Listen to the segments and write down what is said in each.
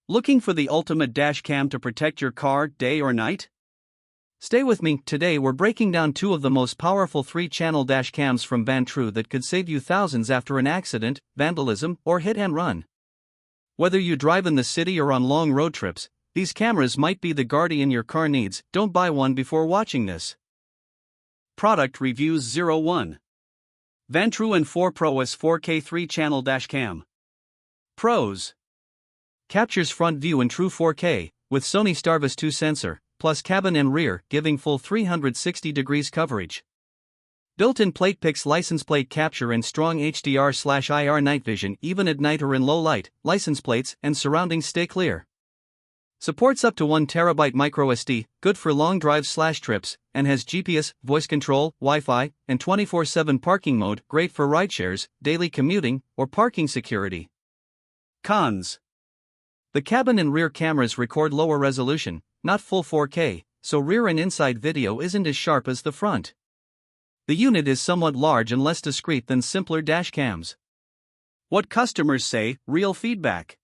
Looking for the ultimate dash cam to protect your car day or night? Stay with me. Today we're breaking down two of the most powerful 3-channel dash cams from Vantrue that could save you thousands after an accident, vandalism, or hit and run. Whether you drive in the city or on long road trips, these cameras might be the guardian your car needs. Don't buy one before watching this. Product Reviews 01. Vantrue N4 Pro S 4K 3-channel dash cam. Pros: captures front view in true 4K, with Sony Starvis 2 sensor, plus cabin and rear, giving full 360 degrees coverage. Built-in plate picks license plate capture and strong HDR/IR night vision even at night or in low light. License plates and surroundings stay clear. Supports up to 1 TB microSD, good for long drives/trips, and has GPS, voice control, Wi-Fi, and 24/7 parking mode, great for rideshares, daily commuting, or parking security. Cons: the cabin and rear cameras record lower resolution, not full 4K, so rear and inside video isn't as sharp as the front. The unit is somewhat large and less discreet than simpler dash cams. What customers say, real feedback.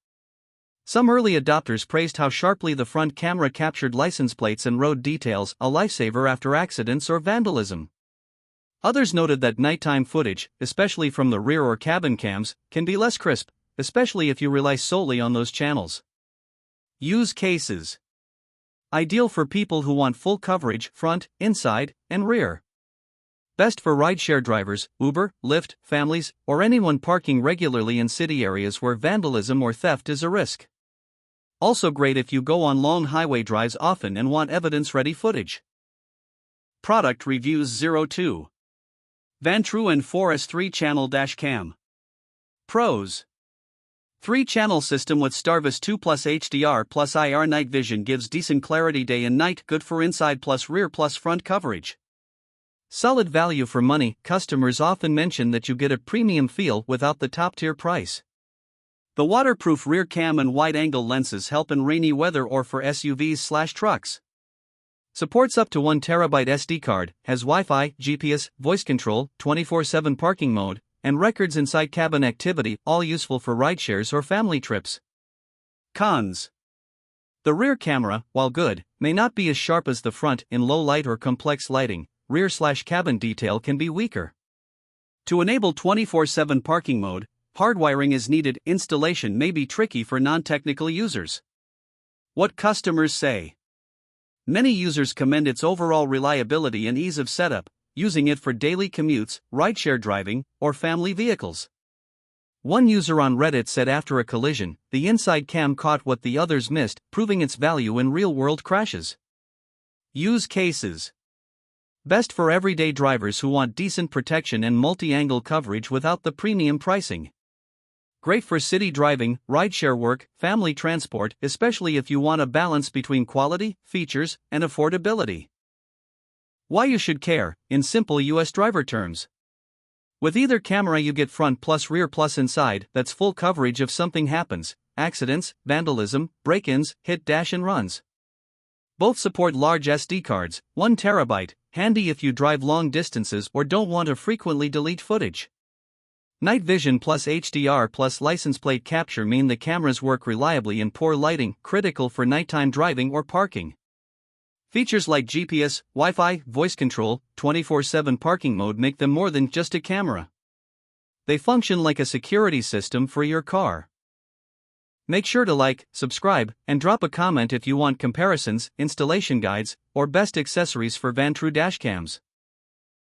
Some early adopters praised how sharply the front camera captured license plates and road details, a lifesaver after accidents or vandalism. Others noted that nighttime footage, especially from the rear or cabin cams, can be less crisp, especially if you rely solely on those channels. Use cases: ideal for people who want full coverage, front, inside, and rear. Best for rideshare drivers, Uber, Lyft, families, or anyone parking regularly in city areas where vandalism or theft is a risk. Also great if you go on long highway drives often and want evidence-ready footage. Product Reviews 02. Vantrue N4S 3-channel dash cam. Pros: 3-channel system with Starvis 2 plus HDR plus IR night vision gives decent clarity day and night, good for inside plus rear plus front coverage. Solid value for money. Customers often mention that you get a premium feel without the top-tier price. The waterproof rear cam and wide-angle lenses help in rainy weather or for SUVs/trucks. Supports up to 1 TB SD card, has Wi-Fi, GPS, voice control, 24/7 parking mode, and records inside cabin activity, all useful for rideshares or family trips. Cons: the rear camera, while good, may not be as sharp as the front in low light or complex lighting. Rear/cabin detail can be weaker. To enable 24/7 parking mode, hardwiring is needed. Installation may be tricky for non-technical users. What customers say. Many users commend its overall reliability and ease of setup, using it for daily commutes, rideshare driving, or family vehicles. One user on Reddit said after a collision, the inside cam caught what the others missed, proving its value in real-world crashes. Use cases: best for everyday drivers who want decent protection and multi-angle coverage without the premium pricing. Great for city driving, rideshare work, family transport, especially if you want a balance between quality, features, and affordability. Why you should care, in simple US driver terms. With either camera you get front plus rear plus inside, that's full coverage if something happens: accidents, vandalism, break-ins, hit, dash and runs. Both support large SD cards, 1 TB, handy if you drive long distances or don't want to frequently delete footage. Night vision plus HDR plus license plate capture mean the cameras work reliably in poor lighting, critical for nighttime driving or parking. Features like GPS, Wi-Fi, voice control, 24/7 parking mode make them more than just a camera. They function like a security system for your car. Make sure to like, subscribe, and drop a comment if you want comparisons, installation guides, or best accessories for Vantrue dashcams.